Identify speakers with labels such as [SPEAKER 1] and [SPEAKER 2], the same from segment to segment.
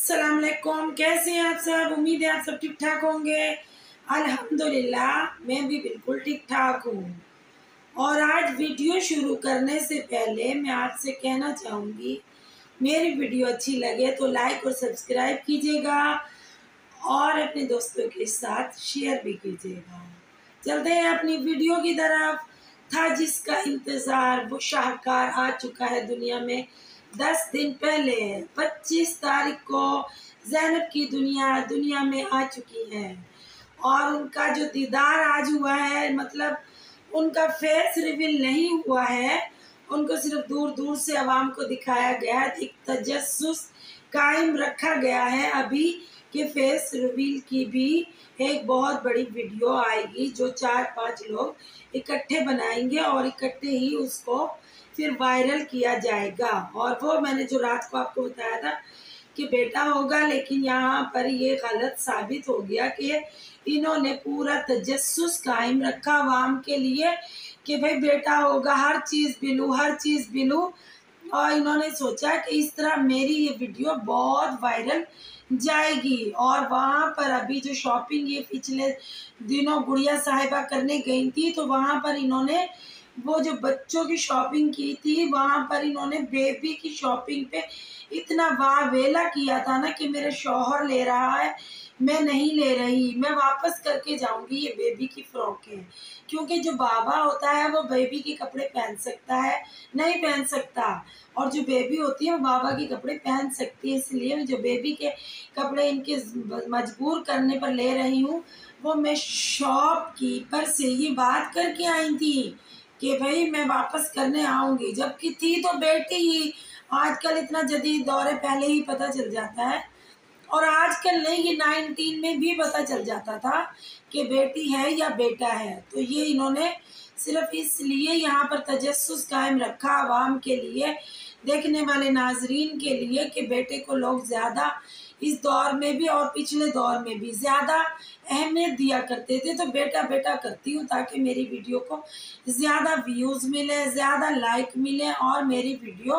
[SPEAKER 1] अस्सलाम वालेकुम। कैसे हैं आप सब? उम्मीद है आप सब ठीक ठाक होंगे। अल्हम्दुलिल्लाह मैं भी बिल्कुल ठीक ठाक हूँ। और आज वीडियो शुरू करने से पहले मैं आपसे कहना चाहूँगी, मेरी वीडियो अच्छी लगे तो लाइक और सब्सक्राइब कीजिएगा और अपने दोस्तों के साथ शेयर भी कीजिएगा। चलते हैं अपनी वीडियो की तरफ। था जिसका इंतज़ार वो शाहकार आ चुका है दुनिया में 10 दिन पहले। 25 तारीख को ज़ैनब की दुनिया में आ चुकी है और उनका जो दीदार आज हुआ है, मतलब उनका फेस रिवील नहीं हुआ है, उनको सिर्फ दूर दूर से आवाम को दिखाया गया है। एक तजस्सुस कायम रखा गया है अभी कि फेस रिवील की भी एक बहुत बड़ी वीडियो आएगी जो 4-5 लोग इकट्ठे बनाएंगे और इकट्ठे ही उसको फिर वायरल किया जाएगा। और वो मैंने जो रात को आपको बताया था कि बेटा होगा, लेकिन यहाँ पर ये गलत साबित हो गया कि इन्होंने पूरा तजस्सुस कायम रखा आवाम के लिए कि भाई बेटा होगा, हर चीज़ बिलू। और इन्होंने सोचा कि इस तरह मेरी ये वीडियो बहुत वायरल जाएगी। और वहाँ पर अभी जो शॉपिंग ये पिछले दिनों गुड़िया साहिबा करने गई थी, तो वहाँ पर इन्होंने वो जो बच्चों की शॉपिंग की थी, वहाँ पर इन्होंने बेबी की शॉपिंग पे इतना वावेला किया था ना कि मेरे शौहर ले रहा है, मैं नहीं ले रही, मैं वापस करके जाऊंगी ये बेबी की फ्रॉकें। क्योंकि जो बाबा होता है वो बेबी के कपड़े पहन सकता है, नहीं पहन सकता, और जो बेबी होती है वो बाबा के कपड़े पहन सकती है। इसलिए जो बेबी के कपड़े इनके मजबूर करने पर ले रही हूँ। वो मैं शॉपकीपर से ये बात करके आई थी कि भाई मैं वापस करने आऊँगी, जबकि थी तो बेटी ही। आजकल इतना जदीद दौर है, पहले ही पता चल जाता है। और आजकल नहीं, ये 19 में भी पता चल जाता था कि बेटी है या बेटा है। तो ये इन्होंने सिर्फ इसलिए यहाँ पर तजस्सुस कायम रखा आवाम के लिए, देखने वाले नाजरीन के लिए, कि बेटे को लोग ज़्यादा इस दौर में भी और पिछले दौर में भी ज़्यादा अहमियत दिया करते थे। तो बेटा बेटा करती हूँ ताकि मेरी वीडियो को ज़्यादा व्यूज़ मिले, ज़्यादा लाइक मिले और मेरी वीडियो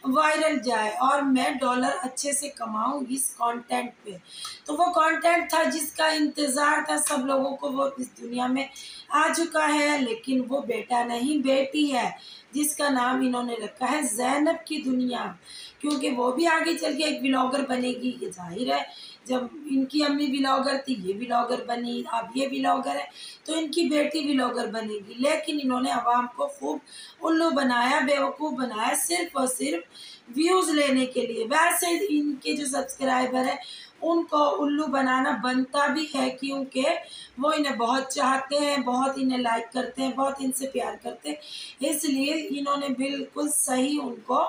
[SPEAKER 1] वायरल जाए और मैं डॉलर अच्छे से कमाऊँ इस कंटेंट पे। तो वो कंटेंट था जिसका इंतज़ार था सब लोगों को, वो इस दुनिया में आ चुका है। लेकिन वो बेटा नहीं, बेटी है, जिसका नाम इन्होंने रखा है ज़ैनब की दुनिया। क्योंकि वो भी आगे चल के एक व्लॉगर बनेगी, ये जाहिर है। जब इनकी अम्मी व्लॉगर थी, ये व्लॉगर बनी, अब ये व्लॉगर है, तो इनकी बेटी व्लॉगर बनेगी। लेकिन इन्होंने आवाम को खूब उल्लू बनाया, बेवकूफ़ बनाया, सिर्फ और सिर्फ व्यूज़ लेने के लिए। वैसे इनके जो सब्सक्राइबर है उनको उल्लू बनाना बनता भी है, क्योंकि वो इन्हें बहुत चाहते हैं, बहुत इन्हें लाइक करते हैं, बहुत इनसे प्यार करते हैं। इसलिए इन्होंने बिल्कुल सही उनको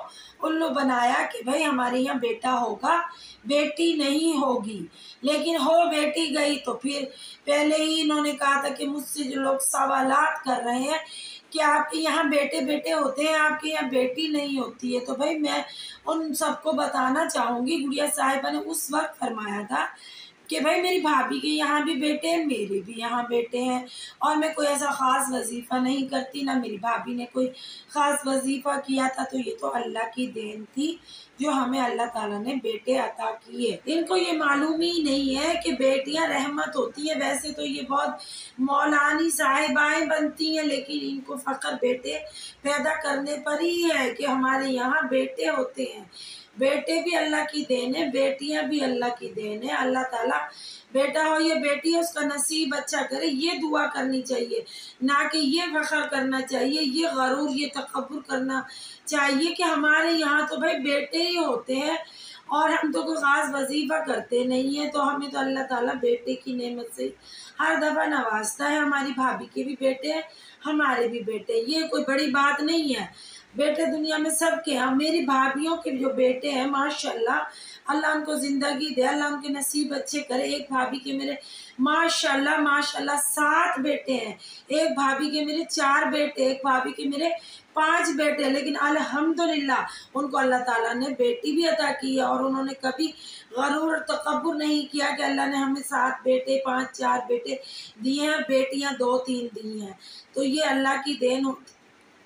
[SPEAKER 1] उल्लू बनाया कि भाई हमारे यहाँ बेटा होगा, बेटी नहीं होगी। लेकिन हो बेटी गई तो फिर पहले ही इन्होंने कहा था कि मुझसे जो लोग सवालात कर रहे हैं कि आपके यहाँ बेटे बेटे होते हैं, आपके यहाँ बेटी नहीं होती है, तो भाई मैं उन सबको बताना चाहूँगी। गुड़िया साहिबा ने उस वक्त फरमाया था कि भाई मेरी भाभी के यहाँ भी बेटे हैं, मेरे भी यहाँ बेटे हैं, और मैं कोई ऐसा ख़ास वजीफ़ा नहीं करती, ना मेरी भाभी ने कोई ख़ास वजीफ़ा किया था। तो ये तो अल्लाह की देन थी जो हमें अल्लाह ताला ने बेटे अता किए। इनको ये मालूम ही नहीं है कि बेटियां रहमत होती है। वैसे तो ये बहुत मौलानी साहिबाएं बनती हैं, लेकिन इनको फ़ख्र बेटे पैदा करने पर ही है कि हमारे यहाँ बेटे होते हैं। बेटे भी अल्लाह की देन है, बेटियां भी अल्लाह की देन है। अल्लाह ताला बेटा हो या बेटी हो उसका नसीब अच्छा करे, ये दुआ करनी चाहिए, ना कि ये फ़ख्र करना चाहिए, ये गरूर, ये तकब्बुर करना चाहिए कि हमारे यहाँ तो भाई बेटे ही होते हैं और हम तो कोई ख़ास वजीफ़ा करते नहीं है। तो हमें तो अल्लाह ताला बेटे की नेमत से हर दफ़ा नवाजता है। हमारी भाभी के भी बेटे हैं, हमारे भी बेटे, ये कोई बड़ी बात नहीं है। बेटे दुनिया में सबके हैं। मेरी भाभीयों के जो बेटे हैं माशाल्लाह, अल्लाह उनको ज़िंदगी दे, अल्लाह उनके नसीब अच्छे करे। एक भाभी के मेरे माशाल्लाह माशाल्लाह 7 बेटे हैं, एक भाभी के मेरे 4 बेटे, एक भाभी के मेरे 5 बेटे। लेकिन अल्हम्दुलिल्लाह उनको अल्लाह ताला ने बेटी भी अता की है और उन्होंने कभी गरूर और तकब्बुर नहीं किया कि अल्लाह ने हमें 7 बेटे 5-4 बेटे दिए हैं, बेटियां 2-3 दी हैं। तो ये अल्लाह की देन,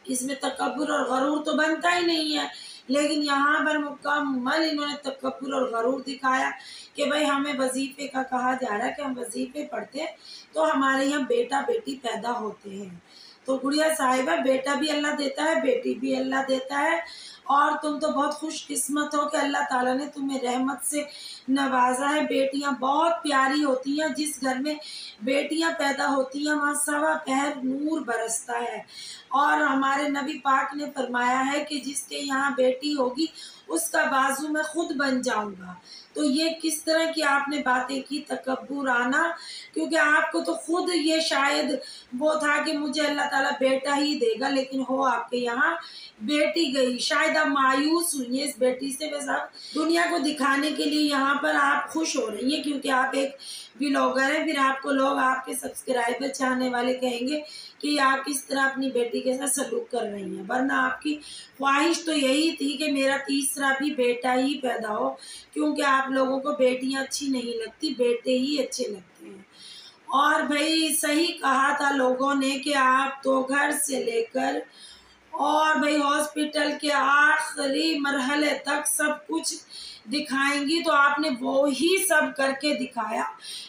[SPEAKER 1] इसमें तकब्बुर और गरूर तो बनता ही नहीं है। लेकिन यहाँ पर मुकम्मल इन्होंने तकब्बुर और गरूर दिखाया कि भाई हमें वजीफे का कहा जा रहा है कि हम वजीफे पढ़ते हैं तो हमारे यहाँ बेटा बेटी पैदा होते हैं। तो गुड़िया साहिबा, बेटा भी अल्लाह देता है, बेटी भी अल्लाह देता है, और तुम तो बहुत खुशकिस्मत हो कि अल्लाह ताला ने तुम्हें रहमत से नवाजा है। बेटियां बहुत प्यारी होती हैं, जिस घर में बेटियां पैदा होती हैं वहाँ सवा पहर नूर बरसता है। और हमारे नबी पाक ने फरमाया है कि जिसके यहाँ बेटी होगी उसका बाजू मैं खुद बन जाऊंगा। तो ये किस तरह की आपने बातें की, तकब्बुराना, क्योंकि आपको तो खुद ये शायद वो था कि मुझे अल्लाह ताला बेटा ही देगा, लेकिन हो आपके यहाँ बेटी गई। शायद आप मायूस हुई हैं इस बेटी से, वैसा दुनिया को दिखाने के लिए यहाँ पर आप खुश हो रही हैं क्योंकि आप एक व्लॉगर हैं। फिर आपको लोग, आपके सब्सक्राइबर चाहने वाले कहेंगे कि आप किस तरह अपनी बेटी के साथ सलूक कर रही हैं, वरना आपकी ख्वाहिश तो यही थी कि मेरा तीसरा भी बेटा ही पैदा हो, क्योंकि आप लोगों को बेटियां अच्छी नहीं लगती, बेटे ही अच्छे लगते हैं। और भाई सही कहा था लोगों ने कि आप तो घर से लेकर और भाई हॉस्पिटल के आखिरी मरहले तक सब कुछ दिखाएंगी, तो आपने वो ही सब करके दिखाया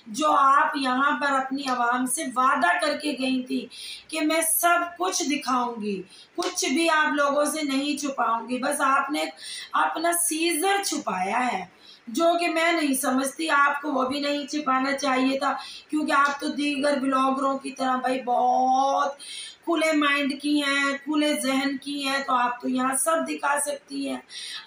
[SPEAKER 1] जो आप यहाँ पर अपनी आवाम से वादा करके गई थी कि मैं सब कुछ दिखाऊंगी, कुछ भी आप लोगों से नहीं छुपाऊंगी। बस आपने अपना सीजर छुपाया है, जो कि मैं नहीं समझती, आपको वो भी नहीं छिपाना चाहिए था, क्योंकि आप तो दीगर ब्लॉगरों की तरह भाई बहुत खुले माइंड की हैं, खुले जहन की हैं, तो आप तो यहाँ सब दिखा सकती हैं।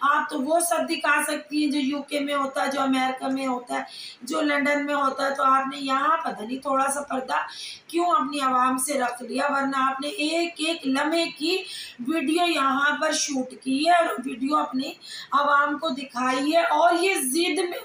[SPEAKER 1] आप तो वो सब दिखा सकती हैं जो यूके में होता है, जो अमेरिका में होता है, जो लंदन में होता है। तो आपने यहाँ पता नहीं थोड़ा सा पर्दा क्यों अपनी आवाम से रख लिया, वरना आपने एक एक लम्हे की वीडियो यहाँ पर शूट की है और वीडियो अपनी आवाम को दिखाई है। और ये जिद में,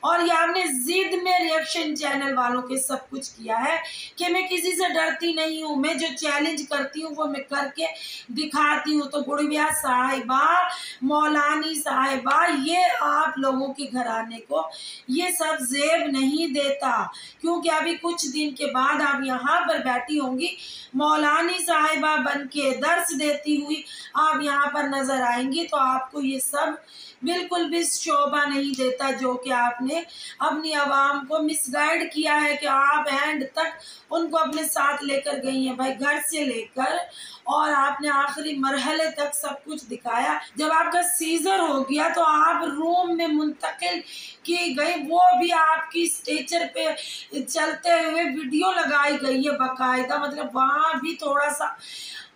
[SPEAKER 1] और ये आपने जिद में रिएक्शन चैनल वालों के सब कुछ किया है कि मैं किसी से डरती नहीं हूँ, मैं जो चैलेंज करती हूँ वो मैं करके दिखाती हूँ। तो गुड़िया साहिबा, मौलानी साहिबा, ये आप लोगों के घराने को ये सब जेब नहीं देता, क्योंकि अभी कुछ दिन के बाद आप यहाँ पर बैठी होंगी मौलानी साहिबा बन के दर्स देती हुई आप यहाँ पर नजर आएंगी, तो आपको ये सब बिल्कुल भी शोभा नहीं देता, जो कि आपने अपनी आवाम को मिसगाइड किया है कि आप एंड तक उनको अपने साथ लेकर गई हैं भाई, घर से लेकर और आपने आखिरी मरहले तक सब कुछ दिखाया। जब आपका सीजर हो गया तो आप रूम में मुंतकिल की गई, वो भी आपकी स्टेचर पे चलते हुए वीडियो लगाई गई है बाकायदा, मतलब वहाँ भी थोड़ा सा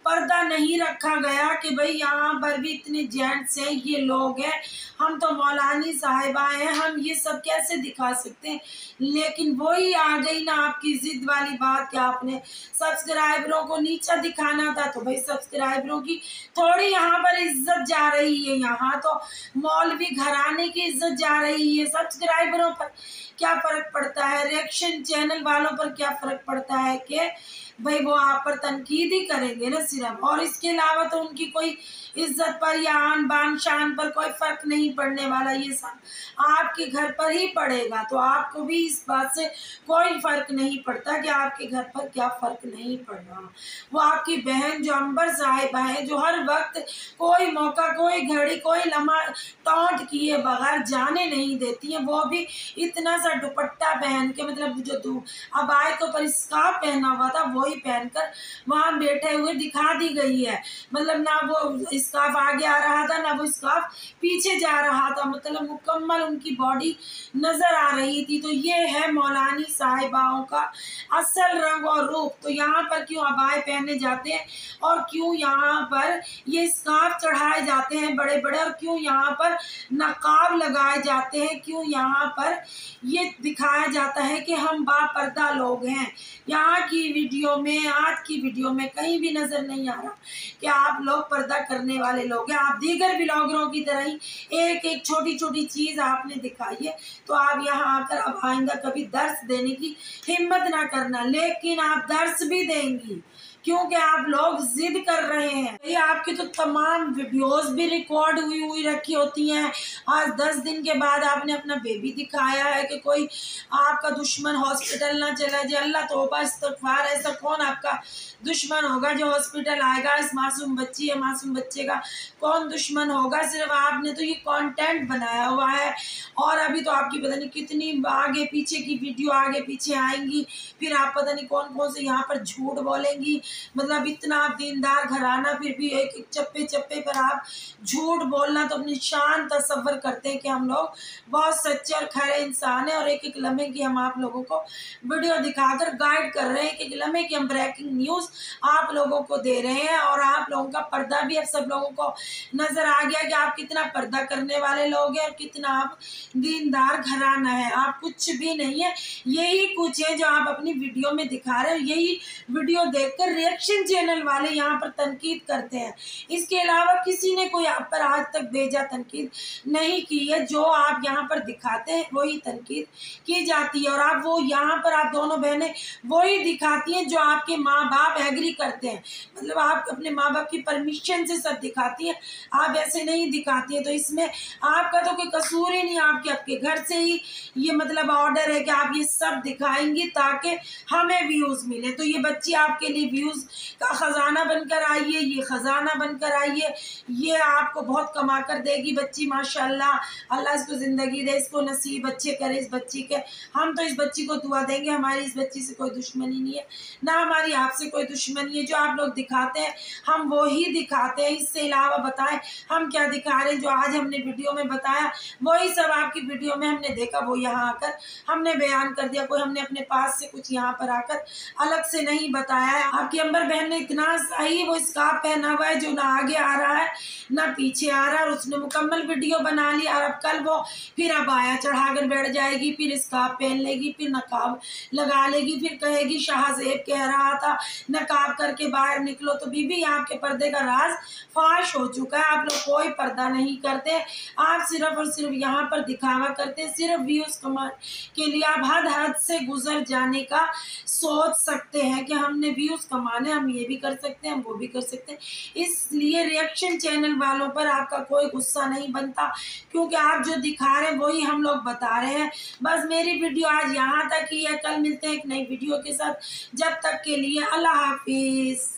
[SPEAKER 1] पर्दा नहीं रखा गया कि भाई यहाँ पर भी इतने जेंट्स हैं, ये लोग हैं, हम तो मौलानी साहिबा हैं, हम ये सब कैसे दिखा सकते हैं। लेकिन वही आ गई ना आपकी जिद वाली बात कि आपने सब्सक्राइबरों को नीचा दिखाना था, तो भाई सब्सक्राइबरों की थोड़ी यहाँ पर इज्जत जा रही है, यहाँ तो मौलवी घराने की इज्जत जा रही है। सब्सक्राइबरों पर क्या फर्क पड़ता है, रिएक्शन चैनल वालों पर क्या फर्क पड़ता है कि भाई वो आप पर तनकीद ही करेंगे ना सिर्फ, और इसके अलावा तो उनकी कोई इज्जत पर या आन बान शान पर कोई फर्क नहीं पड़ने वाला, ये सब आपके घर पर ही पड़ेगा। तो आपको भी इस बात से कोई फर्क नहीं पड़ता कि आपके घर पर क्या फर्क नहीं पड़ रहा। वो आपकी बहन जो अंबर साहिबा है, जो हर वक्त कोई मौका, कोई घड़ी, कोई लम्हा टॉन्ट किए बगैर जाने नहीं देती है, वो भी इतना सा दुपट्टा पहन के, मतलब जो अबाए के ऊपर स्कार्फ पहना हुआ था वही पहनकर वहां बैठे हुए दिखा दी गई है। मतलब ना वो स्कार्फ आगे आ रहा था, ना वो स्कार्फ पीछे जा रहा था, मतलब मुकम्मल उनकी बॉडी नजर आ रही थी। तो ये है मौलानी साहिबाओं का असल रंग और रूप। तो यहाँ पर क्यों अबाए पहने जाते हैं और क्यों यहाँ पर ये स्कार्फ चढ़ाए जाते हैं बड़े बड़े, और क्यों यहाँ पर नकाब लगाए जाते हैं, क्यों यहाँ पर ये दिखाया जाता है कि हम बापर्दा लोग हैं। यहाँ की वीडियो में, आज की वीडियो में कहीं भी नजर नहीं आ रहा कि आप लोग पर्दा करने वाले लोग हैं। आप दीगर ब्लॉगरों की तरह ही एक एक छोटी छोटी चीज आपने दिखाई है, तो आप यहाँ आकर अब आइंदा कभी दर्स देने की हिम्मत ना करना। लेकिन आप दर्स भी देंगी, क्योंकि आप लोग जिद कर रहे हैं। ये आपकी तो तमाम वीडियोस भी रिकॉर्ड हुई रखी होती हैं। आज 10 दिन के बाद आपने अपना बेबी दिखाया है कि कोई आपका दुश्मन हॉस्पिटल ना चला जाए। अल्लाह तौबा इस्तगफार, ऐसा कौन आपका दुश्मन होगा जो हॉस्पिटल आएगा? इस मासूम बच्ची या मासूम बच्चे का कौन दुश्मन होगा? सिर्फ आपने तो ये कंटेंट बनाया हुआ है। और अभी तो आपकी पता नहीं कितनी आगे पीछे की वीडियो आगे पीछे आएंगी, फिर आप पता नहीं कौन कौन से यहाँ पर झूठ बोलेंगी। मतलब इतना आप दीनदार घराना, फिर भी एक एक चप्पे चप्पे पर आप झूठ बोलना। तो अपनी शान तसव्वुर करते हैं कि हम लोग बहुत सच्चे और खरे इंसान हैं और एक एक लम्हे की हम आप लोगों को वीडियो दिखाकर गाइड कर रहे हैं। एक एक लम्हे की हम ब्रेकिंग न्यूज़ आप लोगों को दे रहे हैं। और आप लोगों का पर्दा भी अब सब लोगों को नजर आ गया कि आप कितना पर्दा करने वाले लोग हैं और कितना आप दीनदार घराना है। आप कुछ भी नहीं है, यही कुछ है जो आप अपनी वीडियो में दिखा रहे हो। यही वीडियो देखकर रिएक्शन चैनल वाले यहाँ पर तनकीद करते हैं। इसके अलावा किसी ने कोई आप पर आज तक बेजा तनकीद नहीं की है। जो आप यहाँ पर दिखाते हैं वही तनकीद की जाती है। और आप वो यहाँ पर आप दोनों बहनें वही दिखाती हैं जो आपके माँ बाप एग्री करते हैं। मतलब आप अपने माँ बाप की परमिशन से सब दिखाती हैं, आप ऐसे नहीं दिखाती हैं। तो इसमें आपका तो कोई कसूर ही नहीं, आपके घर से ही ये मतलब ऑर्डर है कि आप ये सब दिखाएंगी ताकि हमें व्यूज मिले। तो ये बच्ची आपके लिए व्यूज का खजाना बनकर आई है, ये खजाना बनकर आई है। ये आपको बहुत कमा कर देगी बच्ची, माशाल्लाह। अल्लाह इसको जिंदगी दे, इसको नसीब अच्छे करे इस बच्ची के। हम तो इस बच्ची को दुआ देंगे। हमारी इस बच्ची से कोई दुश्मनी नहीं है, ना हमारी आपसे कोई दुश्मनी है। जो आप लोग दिखाते हैं हम वो ही दिखाते हैं। इससे अलावा बताएं हम क्या दिखा रहे हैं? जो आज हमने वीडियो में बताया वही सब आपकी वीडियो में हमने देखा, वो यहाँ आकर हमने बयान कर दिया। कोई हमने अपने पास से कुछ यहाँ पर आकर अलग से नहीं बताया है। आपकी अंबर बहन ने इतना सही वो स्कार्फ पहना हुआ है जो ना आगे आ रहा है ना पीछे आ रहा है, और उसने मुकम्मल वीडियो बना ली। और अब कल वो फिर अब आया चढ़ाकर बैठ जाएगी, फिर स्कार्फ पहन लेगी, फिर नकाब लगा लेगी, फिर कहेगी शाहजेब कह रहा था नकाब करके बाहर निकलो। तो बीबी आपके पर्दे का राज फाश हो चुका है। आप लोग कोई पर्दा नहीं करते, आप सिर्फ और सिर्फ यहाँ पर दिखावा करते हैं। सिर्फ व्यूज कमाने के लिए आप हद से गुजर जाने का सोच सकते हैं कि हमने व्यूज कमाने, हम ये भी कर सकते हैं, हम वो भी कर सकते हैं। इसलिए रिएक्शन चैनल वालों पर आपका कोई गुस्सा नहीं बनता, क्योंकि आप जो दिखा रहे हैं वही हम लोग बता रहे हैं। बस मेरी वीडियो आज यहाँ तक ही है। कल मिलते हैं एक नई वीडियो के साथ। जब तक के लिए अल्लाह हाफिज।